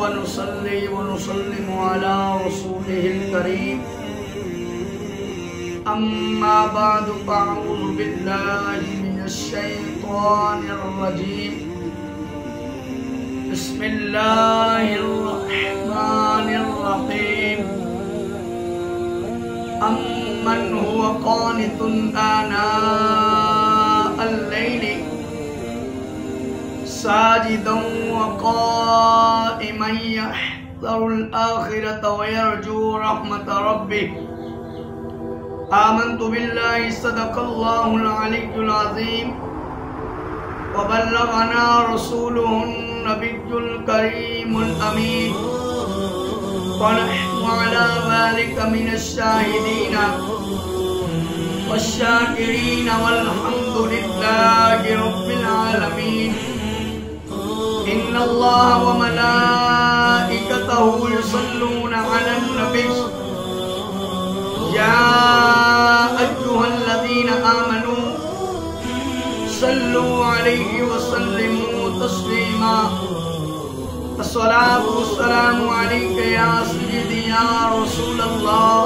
ونصلي ونسلم على رسوله الكريم أما بعد فأعوذ بالله من الشيطان الرجيم بسم الله الرحمن الرحيم أمن هو قانت آناء الليل ساجدا وقائما يحذر الآخرة ويرجو رحمة ربه آمنت بالله صدق الله العلي العظيم وبلغنا رسوله النبي الكريم الأمين ونحن على ذلك من الشاهدين والشاكرين والحمد لله رب العالمين إن الله وملائكته يصلون على النبي يا أيها الذين آمنوا صلوا عليه وسلموا تسليما الصلاة والسلام عليك يا سيدي يا رسول الله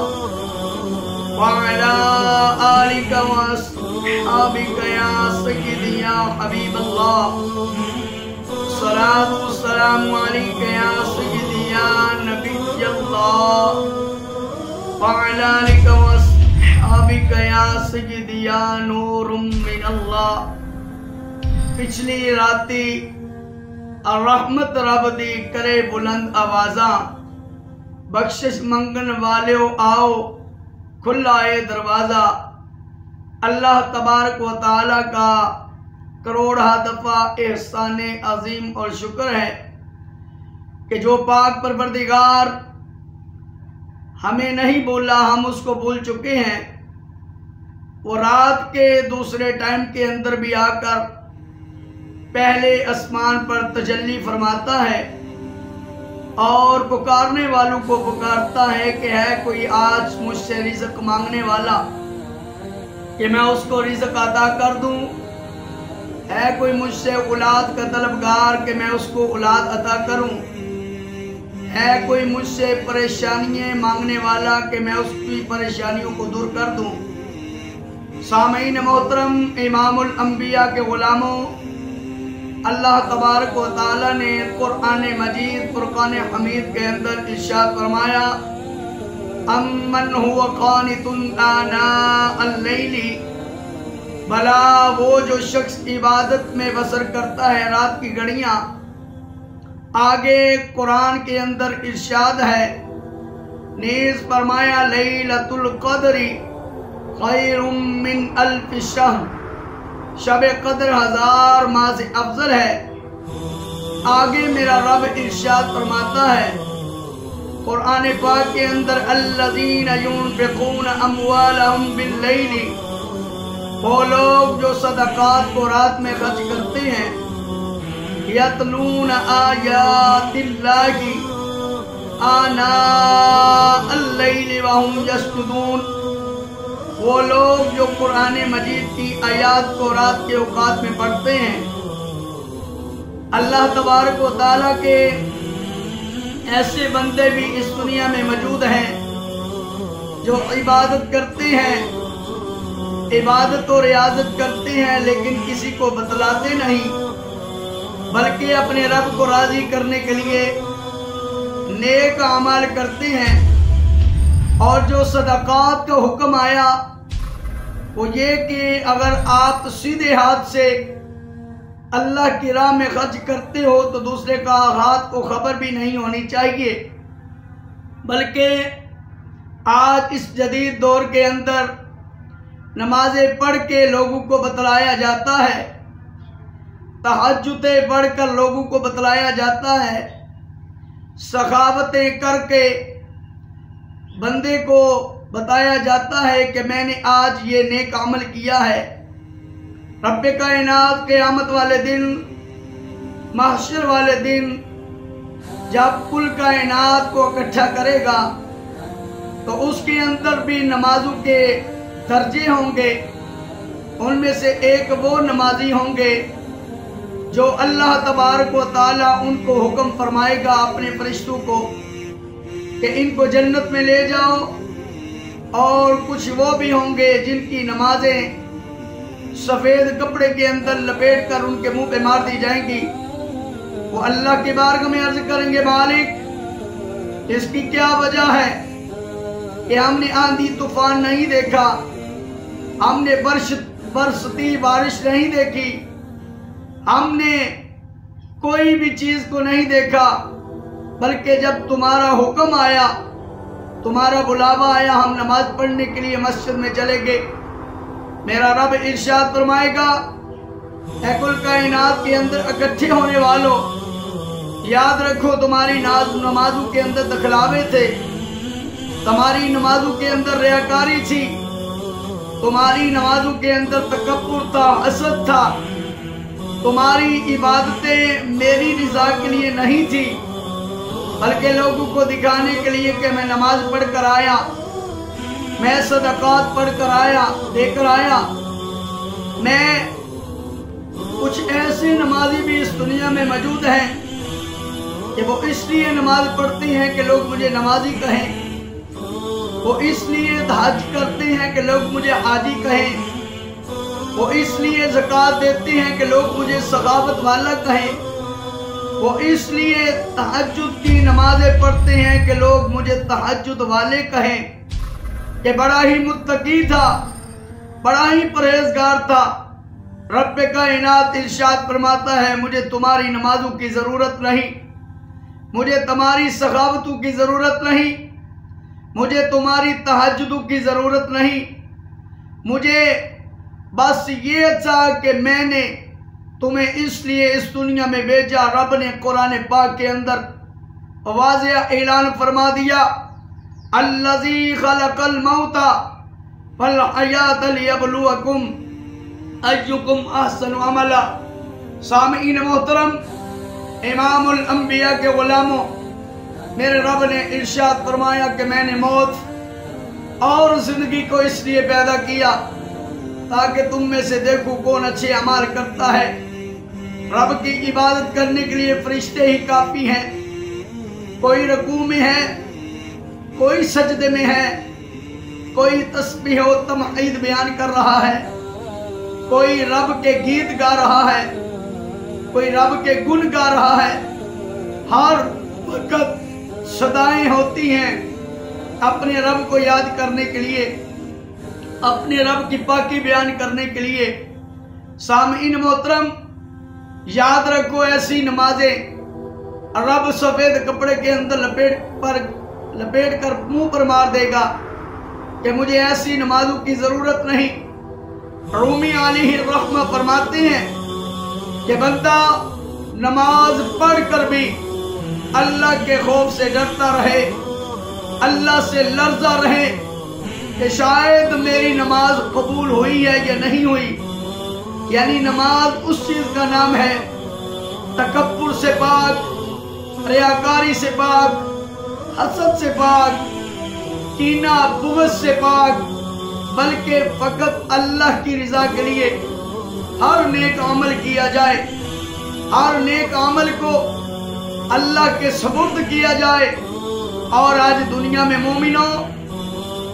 وعلى آلك وأصحابك يا سيدي يا حبيب الله الصلاة والسلام عليك يا سيدي يا نبي الله وعلى آلك وأصحابك يا سيدي يا نور من الله پچھلی راتی الرحمت رب دی کرے بلند آوازاں بخشش منگن والیو آؤ کھلا اے دروازہ اللہ تبارک و تعالی کا کروڑہ دفعہ احسان عظیم اور شکر ہے کہ جو پاک پروردگار ہمیں نہیں بولا ہم اس کو بھول چکے ہیں وہ رات کے دوسرے ٹائم کے اندر بھی آ کر پہلے آسمان پر تجلی فرماتا ہے اور پکارنے والوں کو پکارتا ہے کہ ہے کوئی آج مجھ سے رزق مانگنے والا کہ میں اس کو رزق عطا کر دوں، ہے کوئی مجھ سے اولاد کا طلبگار کہ میں اس کو اولاد عطا کروں، ہے کوئی مجھ سے پریشانیاں مانگنے والا کہ میں اس کی پریشانیوں کو دور کر دوں۔ سامعین محترم، امام الانبیاء کے غلاموں، اللہ تبارک و تعالی نے قرآن مجید فرقان حمید کے اندر ارشاد فرمایا امن هو قانت آناء اللیل، بھلا وہ جو شخص عبادت میں بسر کرتا ہے رات کی گھڑیاں۔ آگے قرآن کے اندر ارشاد ہے نیز فرمایا لیلۃ القدر خیر من الف شہر، شب قدر 1000 ماہ سے افضل ہے۔ آگے میرا رب ارشاد فرماتا ہے قرآن پاک کے اندر الذین ينفقون اموالهم باللیل، وہ لوگ جو صدقات کو رات میں خرچ کرتے ہیں، یتلون آیات اللہ آناء اللیل وهم یسجدون، وہ لوگ جو قرآن مجید کی آیات کو رات کے اوقات میں پڑھتے ہیں۔ اللہ تبارک و تعالیٰ کے ایسے بندے بھی اس دنیا میں موجود ہیں جو عبادت کرتے ہیں، عبادت و ریاضت کرتے ہیں لیکن کسی کو بتلاتے نہیں، بلکہ اپنے رب کو راضی کرنے کے لیے نیک اعمال کرتے ہیں۔ اور جو صدقات کا حکم آیا وہ یہ کہ اگر آپ سیدھے ہاتھ سے اللہ کی راہ میں خرچ کرتے ہو تو دوسرے کا ہاتھ کو خبر بھی نہیں ہونی چاہیے، بلکہ آج اس جدید دور کے اندر نمازیں پڑھ کے لوگوں کو بتلایا جاتا ہے، تہجدیں پڑھ کر لوگوں کو بتلایا جاتا ہے، سخاوتیں کر کے بندے کو بتایا جاتا ہے کہ میں نے آج یہ نیک عمل کیا ہے۔ رب کائنات قیامت والے دن، محشر والے دن جب کل کائنات کو اکٹھا کرے گا تو اس کے اندر بھی نمازوں کے درجے ہوں گے، ان میں سے ایک وہ نمازی ہوں گے جو اللہ تبارک و تعالیٰ ان کو حکم فرمائے گا اپنے فرشتوں کو کہ ان کو جنت میں لے جاؤ، اور کچھ وہ بھی ہوں گے جن کی نمازیں سفید کپڑے کے اندر لپیٹ کر ان کے منہ پہ مار دی جائیں گی۔ وہ اللہ کی بارگاہ میں عرض کریں گے مالک اس کی کیا وجہ ہے کہ ہم نے آندھی طوفان نہیں دیکھا، ہم نے برستی بارش نہیں دیکھی، ہم نے کوئی بھی چیز کو نہیں دیکھا، بلکہ جب تمہارا حکم آیا، تمہارا بلاوا آیا، ہم نماز پڑھنے کے لیے مسجد میں چلے گئے۔ میرا رب ارشاد فرمائے گا اے کل کائنات کے اندر اکٹھے ہونے والوں، یاد رکھو تمہاری نمازوں کے اندر دکھلاوے تھے، تمہاری نمازوں کے اندر ریاکاری تھی، تمہاری نمازوں کے اندر تکبر تھا، حسد تھا، تمہاری عبادتیں میری رضا کے لیے نہیں تھی بلکہ لوگوں کو دکھانے کے لیے کہ میں نماز پڑھ کر آیا، میں صدقات پڑھ کر آیا، دے کر آیا۔ میں کچھ ایسے نمازی بھی اس دنیا میں موجود ہیں کہ وہ اس لیے نماز پڑھتے ہیں کہ لوگ مجھے نمازی کہیں، وہ اس لیے حج کرتے ہیں کہ لوگ مجھے حاجی کہیں، وہ اس لیے زکوٰۃ دیتے ہیں کہ لوگ مجھے سخاوت والا کہیں، وہ اس لیے تہجد کی نمازیں پڑھتے ہیں کہ لوگ مجھے تہجد والے کہیں کہ بڑا ہی متقی تھا، بڑا ہی پرہیزگار تھا۔ رب کائنات ارشاد فرماتا ہے مجھے تمہاری نمازوں کی ضرورت نہیں، مجھے تمہاری سخاوتوں کی ضرورت نہیں، مجھے تمہاری تہجدوں کی ضرورت نہیں، مجھے بس یہ تھا کہ میں نے تمہیں اس لیے اس دنیا میں بھیجا۔ رب نے قرآن پاک کے اندر واضح اعلان فرما دیا الذی خلق الموت والحیات لیبلوکم ایکم احسن عملا۔ سامعین محترم، امام الانبیاء کے غلاموں، میرے رب نے ارشاد فرمایا کہ میں نے موت اور زندگی کو اس لیے پیدا کیا تاکہ تم میں سے دیکھو کون اچھے اعمال کرتا ہے۔ رب کی عبادت کرنے کے لیے فرشتے ہی کافی ہیں، کوئی رکوع میں ہے، کوئی سجدے میں ہے، کوئی تسبیح و تمحید بیان کر رہا ہے، کوئی رب کے گیت گا رہا ہے، کوئی رب کے گن گا رہا ہے۔ ہر وقت صدائیں ہوتی ہیں اپنے رب کو یاد کرنے کے لیے، اپنے رب کی پاکی بیان کرنے کے لیے۔ سامعین محترم، یاد رکھو ایسی نمازیں رب سفید کپڑے کے اندر لپیٹ کر منہ پر مار دے گا کہ مجھے ایسی نمازوں کی ضرورت نہیں۔ رومی علیہ الرحمہ فرماتے ہیں کہ بندہ نماز پڑھ کر بھی اللہ کے خوف سے ڈرتا رہے، اللہ سے لرزا رہے کہ شاید میری نماز قبول ہوئی ہے یا نہیں ہوئی۔ یعنی نماز اس چیز کا نام ہے تکبر سے پاک، ریاکاری سے پاک، حسد سے پاک، کینہ بغض سے پاک، بلکہ فقط اللہ کی رضا کے لیے ہر نیک عمل کیا جائے، ہر نیک عمل کو اللہ کے سپرد کیا جائے۔ اور آج دنیا میں مومنوں،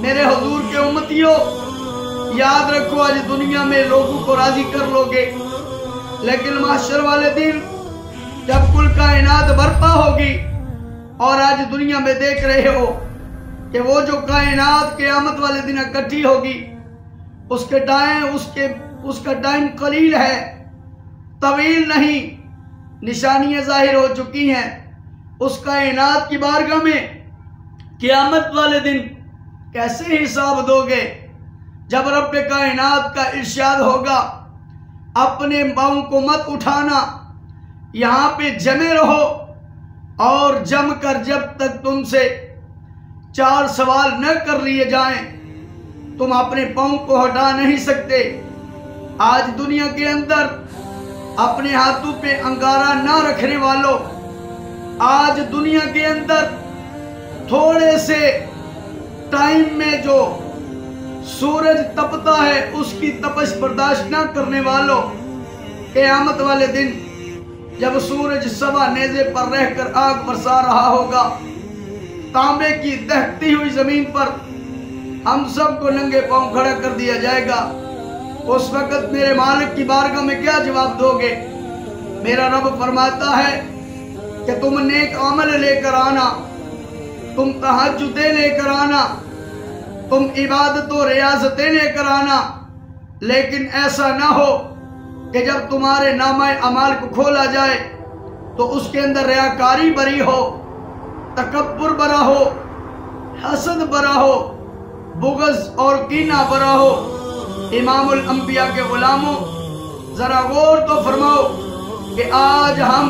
میرے حضور کے امتیوں، یاد رکھو آج دنیا میں لوگوں کو راضی کر لوگے، لیکن محشر والے دن جب کل کائنات برپا ہوگی، اور آج دنیا میں دیکھ رہے ہو کہ وہ جو کائنات قیامت والے دن اکٹھی ہوگی، اس کا ٹائم قلیل ہے، طویل نہیں، نشانیاں ظاہر ہو چکی ہیں۔ اس کائنات کی بارگاہ میں قیامت والے دن کیسے حساب دو گے؟ جب رب کائنات کا ارشاد ہوگا اپنے پاؤں کو مت اٹھانا، یہاں پہ جمے رہو، اور جم کر جب تک تم سے 4 سوال نہ کر لیے جائیں تم اپنے پاؤں کو ہٹا نہیں سکتے۔ آج دنیا کے اندر اپنے ہاتھوں پہ انگارہ نہ رکھنے والوں، آج دنیا کے اندر تھوڑے سے ٹائم میں جو سورج تپتا ہے اس کی تپش برداشت نہ کرنے والوں، قیامت والے دن جب سورج سوا نیزے پر رہ کر آگ برسا رہا ہوگا، تانبے کی دہکتی ہوئی زمین پر ہم سب کو ننگے پاؤں کھڑا کر دیا جائے گا، اس وقت میرے مالک کی بارگاہ میں کیا جواب دو گے؟ میرا رب فرماتا ہے کہ تم نیک عمل لے کر آنا، تم تہجدیں لے کر آنا، تم عبادت و ریاضتیں لے کر آنا، لیکن ایسا نہ ہو کہ جب تمہارے نامہ اعمال کو کھولا جائے تو اس کے اندر ریاکاری بری ہو، تکبر برا ہو، حسد برا ہو، بغض اور کینہ برا ہو۔ امام الانبیاء کے غلاموں، ذرا غور تو فرماؤ کہ آج ہم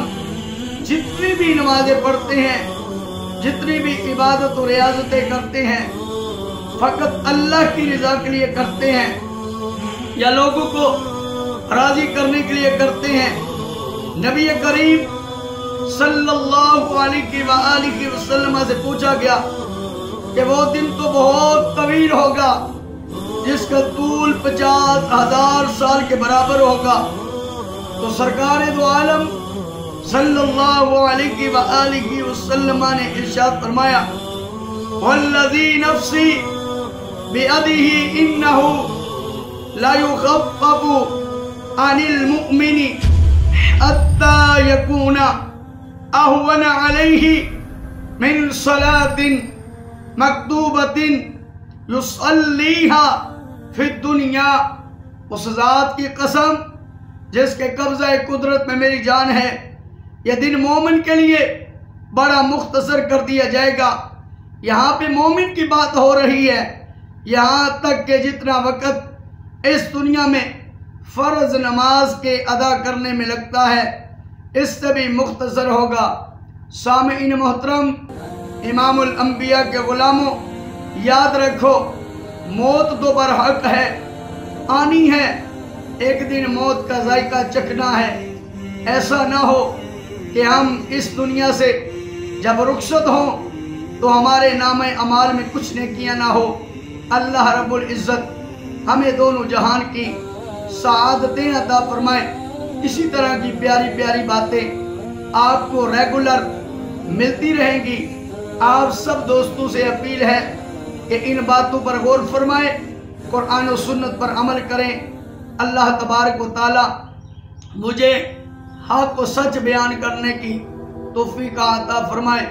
جتنی بھی نمازیں پڑھتے ہیں، جتنی بھی عبادت و ریاضتیں کرتے ہیں، فقط اللہ کی رضا کے لیے کرتے ہیں یا لوگوں کو راضی کرنے کے لیے کرتے ہیں؟ نبی کریم صلی اللہ علیہ وآلہ وسلم سے پوچھا گیا کہ وہ دن تو بہت طویل ہوگا جس کا طول 50,000 سال کے برابر ہوگا، تو سرکار دو عالم صلی اللہ علیہ وآلہ وسلم نے ارشاد فرمایا، والذی نفسی بیدہ انہ لا یخفف عن المؤمن حتی یکون اہون علیہ من صلاة مکتوبۃ یصلیہا فی الدنیا۔ اس ذات کی قسم جس کے قبضہ قدرت میں میری جان ہے، یہ دن مومن کے لیے بڑا مختصر کر دیا جائے گا۔ یہاں پہ مومن کی بات ہو رہی ہے، یہاں تک کہ جتنا وقت اس دنیا میں فرض نماز کے ادا کرنے میں لگتا ہے، اس سے بھی مختصر ہوگا۔ سامعین محترم، امام الانبیاء کے غلاموں، یاد رکھو موت تو برحق ہے، آنی ہے، ایک دن موت کا ذائقہ چکھنا ہے۔ ایسا نہ ہو کہ ہم اس دنیا سے جب رخصت ہوں تو ہمارے نامہ اعمال میں کچھ نیکیاں نہ ہو۔ اللہ رب العزت ہمیں دونوں جہان کی سعادتیں عطا فرمائے۔ اسی طرح کی پیاری پیاری باتیں آپ کو ریگولر ملتی رہیں گی۔ آپ سب دوستوں سے اپیل ہے کہ ان باتوں پر غور فرمائیں، قرآن و سنت پر عمل کریں۔ اللہ تبارک و تعالی مجھے حق و سچ بیان کرنے کی توفیق عطا فرمائے۔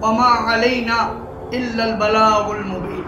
وما علینا الا البلاغ المبین۔